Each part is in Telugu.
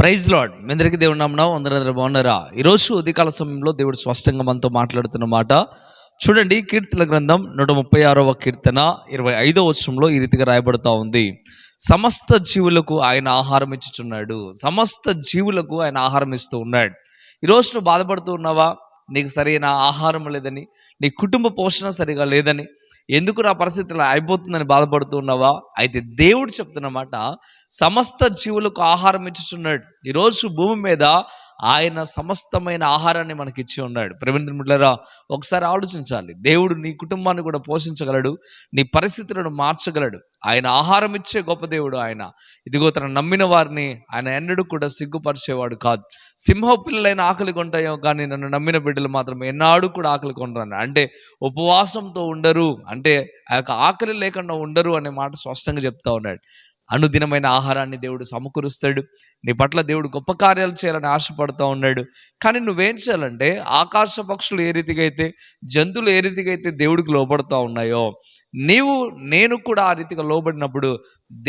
Praise lord. మీ అందరికీ దేవుడి నామమున అందరూ బాగున్నారా? ఈరోజు ఉదయకాల సమయంలో దేవుడు స్పష్టంగా మనతో మాట్లాడుతున్న మాట చూడండి. కీర్తనల గ్రంథం 136వ కీర్తన 25వ వచనంలో ఈ రీతిగా రాయబడుతూ ఉంది. సమస్త జీవులకు ఆయన ఆహారం ఇచ్చుచున్నాడు. సమస్త జీవులకు ఆయన ఆహారం ఇస్తూ ఉన్నాడు. ఈరోజు నువ్వు బాధపడుతూ ఉన్నావా? నీకు సరైన ఆహారం లేదని, నీ కుటుంబ పోషణ సరిగా లేదని, ఎందుకు నా పరిస్థితి ఇలా అయిపోతుందని బాధపడుతూ ఉన్నావా? అయితే దేవుడు చెప్తున్నమాట, సమస్త జీవులకు ఆహారం ఇచ్చుచున్నాడు. ఈరోజు భూమి మీద ఆయన సమస్తమైన ఆహారాన్ని మనకి ఇచ్చి ఉన్నాడు. ప్రేమికులారా, ఒకసారి ఆలోచించాలి. దేవుడు నీ కుటుంబాన్ని కూడా పోషించగలడు, నీ పరిస్థితులను మార్చగలడు. ఆయన ఆహారం ఇచ్చే గొప్ప దేవుడు ఆయన. ఇదిగో తన నమ్మిన వారిని ఆయన ఎన్నడూ కూడా సిగ్గుపరిచేవాడు కాదు. సింహ పిల్లలైన ఆకలి కొంటాయో కానీ నన్ను నమ్మిన బిడ్డలు మాత్రం ఎన్నాడు కూడా ఆకలి కొంటారు. అంటే ఉపవాసంతో ఉండరు, అంటే ఆ యొక్క ఆకలి లేకుండా ఉండరు అనే మాట స్పష్టంగా చెప్తా ఉన్నాడు. అనుదినమైన ఆహారాన్ని దేవుడు సమకూరుస్తాడు. నీ పట్ల దేవుడు గొప్ప కార్యాలు చేయాలని ఆశపడుతూ ఉన్నాడు. కానీ నువ్వేం చేయాలంటే, ఆకాశ పక్షులు ఏ రీతిగా అయితే, జంతువులు ఏ రీతిగా అయితే దేవుడికి లోబడుతూ ఉన్నాయో, నేను కూడా ఆ రీతిగా లోబడినప్పుడు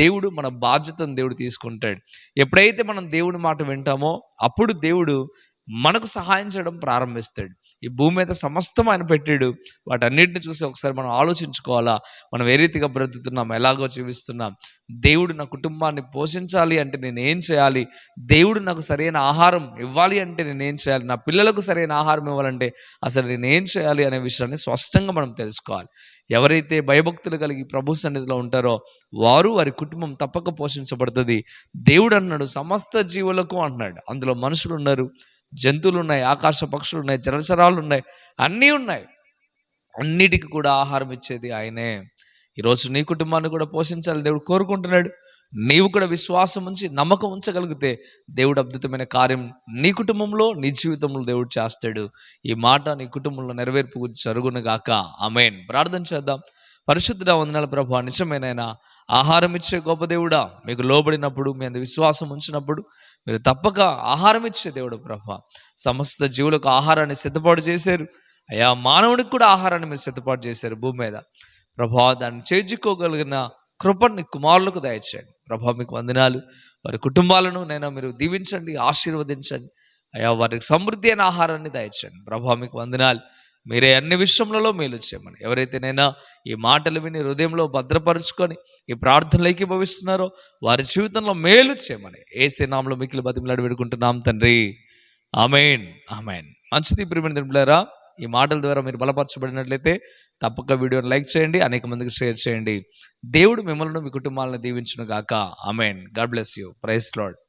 దేవుడు మన బాధ్యతను దేవుడు తీసుకుంటాడు. ఎప్పుడైతే మనం దేవుడి మాట వింటామో అప్పుడు దేవుడు మనకు సహాయం చేయడం ప్రారంభిస్తాడు. ఈ భూమి మీద సమస్తం ఆయన పెట్టాడు. వాటన్నిటిని చూసి ఒకసారి మనం ఆలోచించుకోవాలా. మనం ఏ రీతిగా బ్రతుకుతున్నాం, ఎలాగో జీవిస్తున్నాం. దేవుడు నా కుటుంబాన్ని పోషించాలి అంటే నేనేం చేయాలి? దేవుడు నాకు సరైన ఆహారం ఇవ్వాలి అంటే నేనేం చేయాలి? నా పిల్లలకు సరైన ఆహారం ఇవ్వాలంటే అసలు నేనేం చేయాలి అనే విషయాన్ని స్పష్టంగా మనం తెలుసుకోవాలి. ఎవరైతే భయభక్తులు కలిగి ప్రభు సన్నిధిలో ఉంటారో వారి కుటుంబం తప్పక పోషించబడుతుంది. దేవుడు అన్నాడు సమస్త జీవులకు అంటున్నాడు. అందులో మనుషులు ఉన్నారు, జంతువులు ఉన్నాయి, ఆకాశ పక్షులు ఉన్నాయి, జలచరాలు ఉన్నాయి, అన్నీ ఉన్నాయి. అన్నిటికీ కూడా ఆహారం ఇచ్చేది ఆయనే. ఈరోజు నీ కుటుంబాన్ని కూడా పోషించాలి దేవుడు కోరుకుంటున్నాడు. నీవు కూడా విశ్వాసం ఉంచి నమ్మకం ఉంచగలిగితే దేవుడు అద్భుతమైన కార్యం నీ కుటుంబంలో, నీ జీవితంలో దేవుడు చేస్తాడు. ఈ మాట నీ కుటుంబంలో నెరవేర్పు జరుగును గాక. ఆమేన్. ప్రార్థన చేద్దాం. పరిశుద్ధుడా, వందనాలు ప్రభువా, నిజమేనైనా ఆహారం ఇచ్చే గొప్ప దేవుడా, మీకు లోబడినప్పుడు, మీ అందు విశ్వాసం ఉంచినప్పుడు మీరు తప్పక ఆహారం ఇచ్చే దేవుడు ప్రభువా. సమస్త జీవులకు ఆహారాన్ని సిద్ధపాటు చేశారు అయ్యా. మానవుడికి కూడా ఆహారాన్ని మీరు సిద్ధపాటు చేశారు భూమి మీద ప్రభువా. దాన్ని చేర్చుకోగలిగిన కృపని కుమారులకు దయచేయండి ప్రభువా. మీకు వందనాలు. వారి కుటుంబాలను నైనా మీరు దీవించండి, ఆశీర్వదించండి అయ్యా. వారికి సమృద్ధి అయిన ఆహారాన్ని దయచేయండి ప్రభువా. మీకు వందనాలు. మీరే అన్ని విషయంలో మేలు చేయమని, ఎవరైతే నైనా ఈ మాటలు విని హృదయంలో భద్రపరుచుకొని ఈ ప్రార్థనలు ఏకీభవిస్తున్నారో వారి జీవితంలో మేలు చేయమని యేసు నామములో మిక్కిలి బతిమలాడి వేడుకుంటున్నాం తండ్రి. ఆమేన్, ఆమేన్. మంచిది ప్రియమైన, ఈ మాటల ద్వారా మీరు బలపరచబడినట్లయితే తప్పక వీడియోని లైక్ చేయండి, అనేక మందికి షేర్ చేయండి. దేవుడు మిమ్మల్ని, మీ కుటుంబాలను దీవించును గాక. ఆమేన్. God bless you. Praise lord.